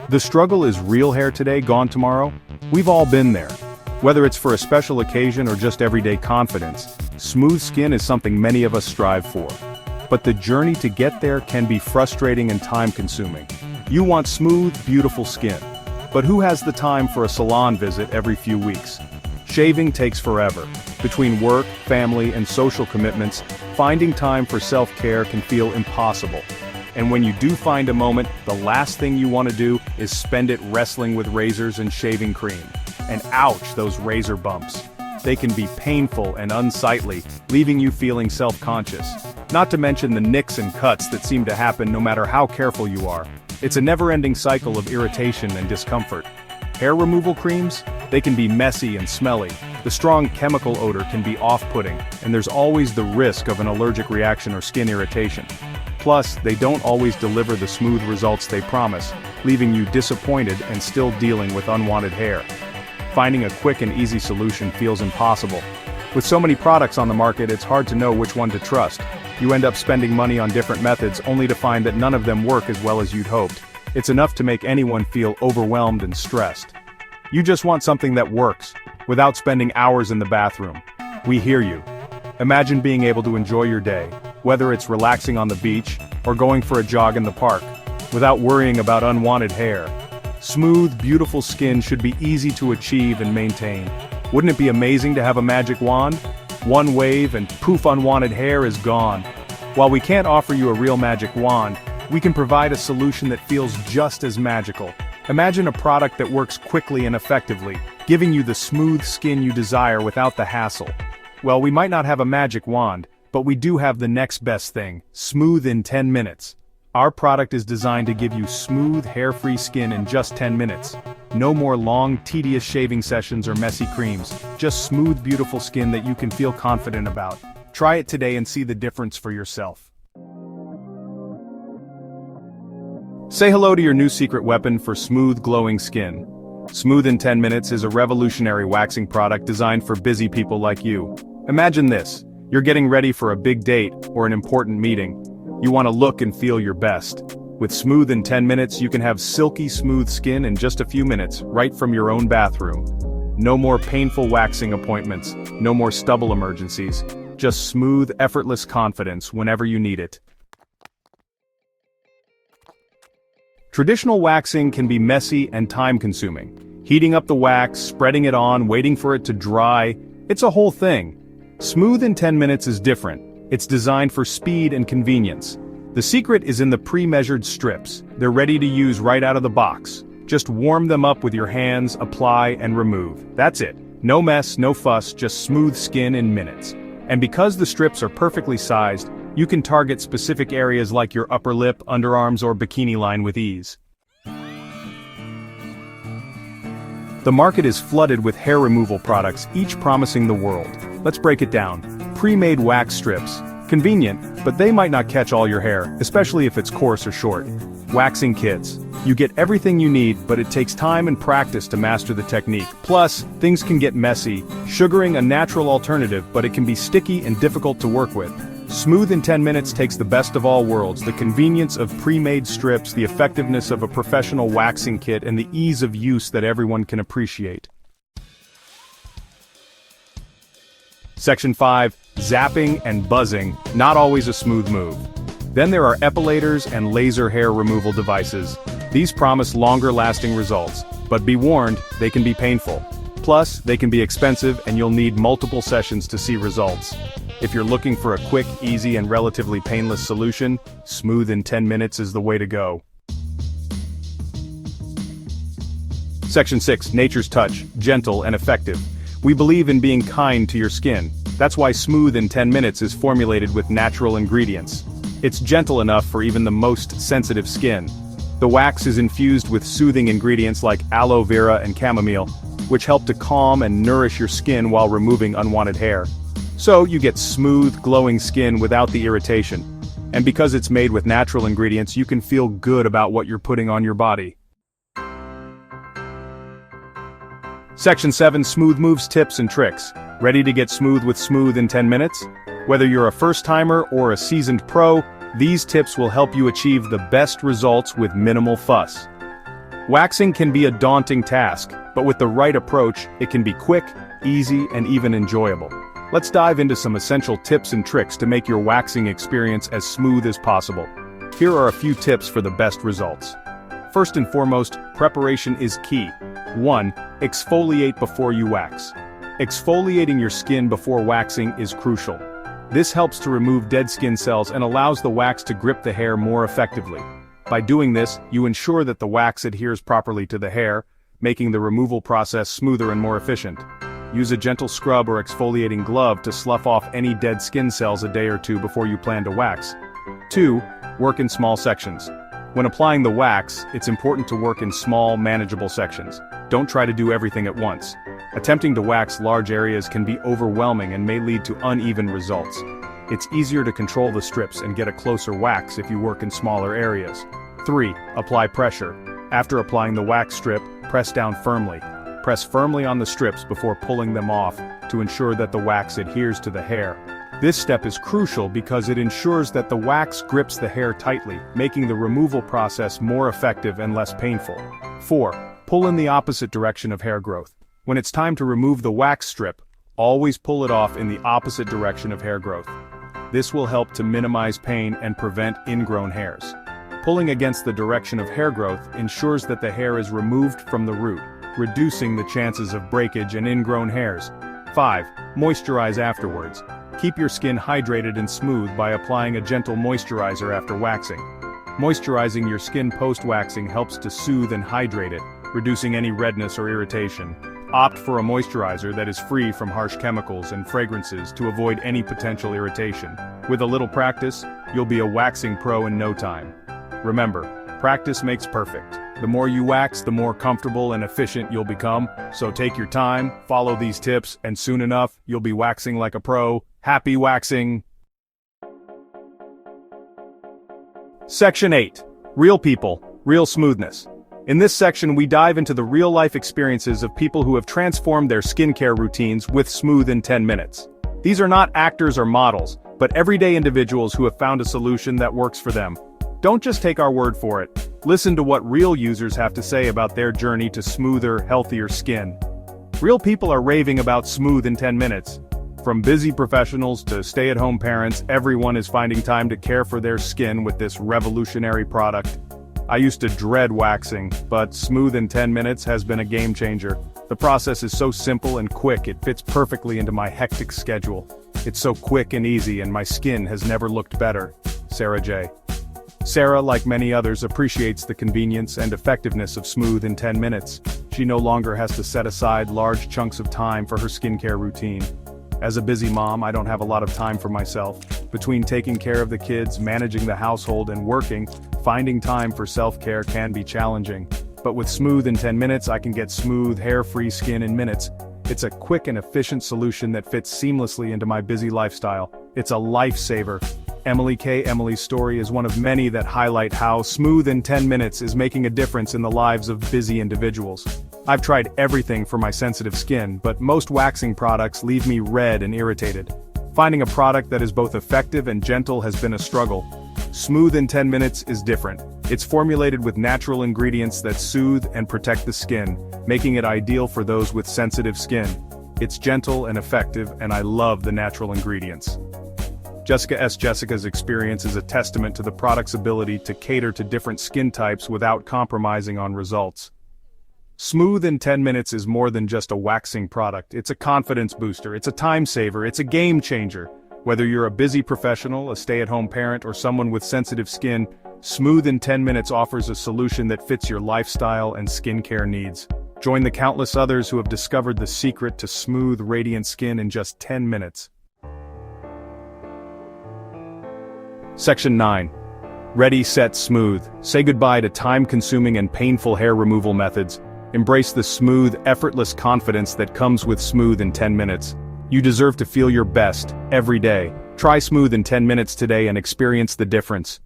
The struggle is real hair today, gone tomorrow? We've all been there. Whether it's for a special occasion or just everyday confidence, smooth skin is something many of us strive for. But the journey to get there can be frustrating and time-consuming. You want smooth, beautiful skin. But who has the time for a salon visit every few weeks? Shaving takes forever. Between work, family, and social commitments, finding time for self-care can feel impossible. And when you do find a moment, the last thing you want to do is spend it wrestling with razors and shaving cream. And ouch, those razor bumps. They can be painful and unsightly, leaving you feeling self-conscious. Not to mention the nicks and cuts that seem to happen no matter how careful you are. It's a never-ending cycle of irritation and discomfort. Hair removal creams? They can be messy and smelly. The strong chemical odor can be off-putting, and there's always the risk of an allergic reaction or skin irritation. Plus, they don't always deliver the smooth results they promise, leaving you disappointed and still dealing with unwanted hair. Finding a quick and easy solution feels impossible. With so many products on the market, it's hard to know which one to trust. You end up spending money on different methods only to find that none of them work as well as you'd hoped. It's enough to make anyone feel overwhelmed and stressed. You just want something that works, without spending hours in the bathroom. We hear you. Imagine being able to enjoy your day, whether it's relaxing on the beach or going for a jog in the park, without worrying about unwanted hair. Smooth, beautiful skin should be easy to achieve and maintain. Wouldn't it be amazing to have a magic wand? One wave and poof, unwanted hair is gone. While we can't offer you a real magic wand, we can provide a solution that feels just as magical. Imagine a product that works quickly and effectively, giving you the smooth skin you desire without the hassle. Well, we might not have a magic wand, but we do have the next best thing, smooth in 10 minutes. Our product is designed to give you smooth, hair-free skin in just 10 minutes. No more long, tedious shaving sessions or messy creams, just smooth, beautiful skin that you can feel confident about. Try it today and see the difference for yourself. Say hello to your new secret weapon for smooth, glowing skin. Smooth in 10 minutes is a revolutionary waxing product designed for busy people like you. Imagine this. You're getting ready for a big date or an important meeting. You want to look and feel your best. With Smooth in 10 minutes, you can have silky smooth skin in just a few minutes, right from your own bathroom. No more painful waxing appointments, no more stubble emergencies. Just smooth, effortless confidence whenever you need it. Traditional waxing can be messy and time-consuming. Heating up the wax, spreading it on, waiting for it to dry, it's a whole thing. Smooth in 10 minutes is different. It's designed for speed and convenience. The secret is in the pre-measured strips. They're ready to use right out of the box. Just warm them up with your hands, apply, and remove. That's it. No mess, no fuss, just smooth skin in minutes. And because the strips are perfectly sized, you can target specific areas like your upper lip, underarms, or bikini line with ease. The market is flooded with hair removal products, each promising the world. Let's break it down. Pre-made wax strips. Convenient, but they might not catch all your hair, especially if it's coarse or short. Waxing kits. You get everything you need, but it takes time and practice to master the technique. Plus, things can get messy. Sugaring a natural alternative, but it can be sticky and difficult to work with. Smooth in 10 minutes takes the best of all worlds, the convenience of pre-made strips, the effectiveness of a professional waxing kit, and the ease of use that everyone can appreciate. Section 5. Zapping and buzzing, not always a smooth move. Then there are epilators and laser hair removal devices. These promise longer-lasting results, but be warned, they can be painful. Plus, they can be expensive and you'll need multiple sessions to see results. If you're looking for a quick, easy, and relatively painless solution, Smooth in 10 minutes is the way to go. Section 6. Nature's touch, gentle and effective. We believe in being kind to your skin. That's why Smooth in 10 minutes is formulated with natural ingredients. It's gentle enough for even the most sensitive skin. The wax is infused with soothing ingredients like aloe vera and chamomile, which help to calm and nourish your skin while removing unwanted hair. So you get smooth, glowing skin without the irritation. And because it's made with natural ingredients, you can feel good about what you're putting on your body. Section 7. Smooth moves, tips, and tricks. Ready to get smooth with Smooth in 10 minutes? Whether you're a first-timer or a seasoned pro, these tips will help you achieve the best results with minimal fuss. Waxing can be a daunting task, but with the right approach, it can be quick, easy, and even enjoyable. Let's dive into some essential tips and tricks to make your waxing experience as smooth as possible. Here are a few tips for the best results. First and foremost, preparation is key. 1. Exfoliate before you wax. Exfoliating your skin before waxing is crucial. This helps to remove dead skin cells and allows the wax to grip the hair more effectively. By doing this, you ensure that the wax adheres properly to the hair, making the removal process smoother and more efficient. Use a gentle scrub or exfoliating glove to slough off any dead skin cells a day or two before you plan to wax. 2. Work in small sections. When applying the wax, it's important to work in small, manageable sections. Don't try to do everything at once. Attempting to wax large areas can be overwhelming and may lead to uneven results. It's easier to control the strips and get a closer wax if you work in smaller areas. 3. Apply pressure. After applying the wax strip, press down firmly. Press firmly on the strips before pulling them off to ensure that the wax adheres to the hair. This step is crucial because it ensures that the wax grips the hair tightly, making the removal process more effective and less painful. 4. Pull in the opposite direction of hair growth. When it's time to remove the wax strip, always pull it off in the opposite direction of hair growth. This will help to minimize pain and prevent ingrown hairs. Pulling against the direction of hair growth ensures that the hair is removed from the root, reducing the chances of breakage and ingrown hairs. 5. Moisturize afterwards. Keep your skin hydrated and smooth by applying a gentle moisturizer after waxing. Moisturizing your skin post-waxing helps to soothe and hydrate it, reducing any redness or irritation. Opt for a moisturizer that is free from harsh chemicals and fragrances to avoid any potential irritation. With a little practice, you'll be a waxing pro in no time. Remember, practice makes perfect. The more you wax, the more comfortable and efficient you'll become, so take your time, follow these tips, and soon enough, you'll be waxing like a pro. Happy waxing! Section 8. Real people, real smoothness. In this section we dive into the real-life experiences of people who have transformed their skincare routines with Smooth in 10 minutes. These are not actors or models, but everyday individuals who have found a solution that works for them. Don't just take our word for it. Listen to what real users have to say about their journey to smoother, healthier skin. Real people are raving about Smooth in 10 minutes. From busy professionals to stay-at-home parents, everyone is finding time to care for their skin with this revolutionary product. I used to dread waxing, but Smooth in 10 minutes has been a game changer. The process is so simple and quick, it fits perfectly into my hectic schedule. It's so quick and easy, and my skin has never looked better. Sarah J. Sarah, like many others, appreciates the convenience and effectiveness of Smooth in 10 minutes. She no longer has to set aside large chunks of time for her skincare routine. As a busy mom, I don't have a lot of time for myself. Between taking care of the kids, managing the household, and working, finding time for self-care can be challenging. But with Smooth in 10 minutes, I can get smooth, hair-free skin in minutes. It's a quick and efficient solution that fits seamlessly into my busy lifestyle. It's a lifesaver. Emily's story is one of many that highlight how Smooth in 10 minutes is making a difference in the lives of busy individuals. I've tried everything for my sensitive skin, but most waxing products leave me red and irritated. Finding a product that is both effective and gentle has been a struggle. Smooth in 10 minutes is different. It's formulated with natural ingredients that soothe and protect the skin, making it ideal for those with sensitive skin. It's gentle and effective, and I love the natural ingredients. Jessica's experience is a testament to the product's ability to cater to different skin types without compromising on results. Smooth in 10 minutes is more than just a waxing product. It's a confidence booster, it's a time saver, it's a game changer. Whether you're a busy professional, a stay-at-home parent, or someone with sensitive skin, Smooth in 10 minutes offers a solution that fits your lifestyle and skincare needs. Join the countless others who have discovered the secret to smooth, radiant skin in just 10 minutes. Section 9. Ready, Set, Smooth. Say goodbye to time-consuming and painful hair removal methods. Embrace the smooth, effortless confidence that comes with Smooth in 10 minutes. You deserve to feel your best, every day. Try Smooth in 10 minutes today and experience the difference.